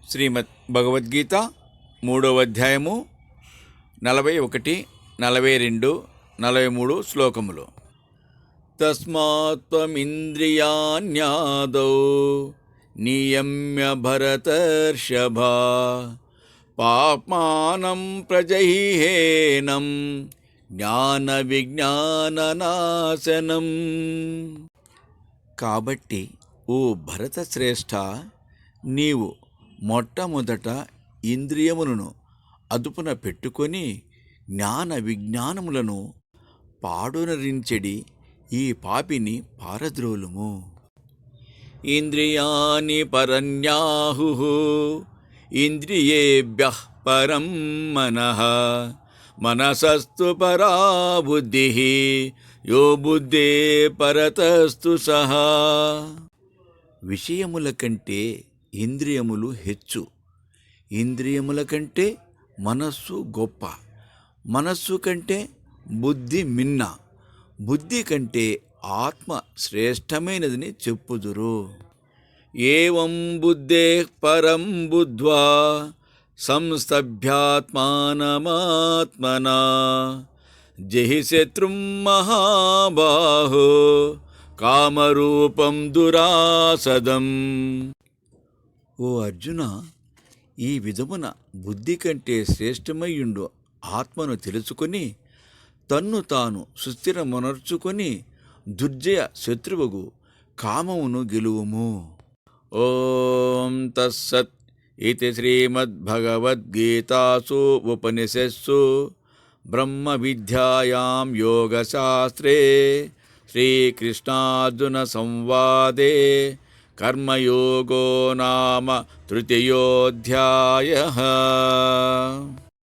శ్రీమద్ భగవద్గీత 3వ అధ్యాయము 41, 42, 43 శ్లోకములు. తస్మాత్త్వమింద్రియాణ్యాదౌ నియమ్య భరతర్షభా పాప్మానం ప్రజహ్యేనం జ్ఞాన విజ్ఞాననాశనం. కాబట్టి ఓ భరత శ్రేష్ఠ, నీవు మొట్టమొదట ఇంద్రియములను అదుపున పెట్టుకొని జ్ఞాన విజ్ఞానములను పాడునరించెడి ఈ పాపిని పారద్రోలుము. ఇంద్రియాణి పరన్యాహుః ఇంద్రియేభ్యః పరం మనః మనసస్తు పరా బుద్ధిః యో బుద్ధే పరతస్తు సహా. విషయముల కంటే ఇంద్రియములు హెచ్చు, ఇంద్రియముల కంటే మనస్సు గొప్ప, మనస్సు కంటే బుద్ధి మిన్న, బుద్ధి కంటే ఆత్మ శ్రేష్టమైనదని చెప్పుదురు. ఏవం బుద్ధే పరం బుద్ధ్వా సంస్తభ్యాత్మానమాత్మనా జహి శత్రుం మహాబాహో కామరూపం దురాసదం. ఓ అర్జున, ఈ విధమున బుద్ధి కంటే శ్రేష్టమయ్యుండు ఆత్మను తెలుసుకొని తన్ను తాను సుస్థిరమునర్చుకొని దుర్జయ శత్రువుగు కామమును గెలువుము. ఓం తస్సత్. ఇది శ్రీమద్భగవద్గీతాసు ఉపనిషత్సు బ్రహ్మ విద్యాయాం యోగశాస్త్రే శ్రీకృష్ణార్జున సంవాదే కర్మయోగో నామ తృతీయోऽధ్యాయః.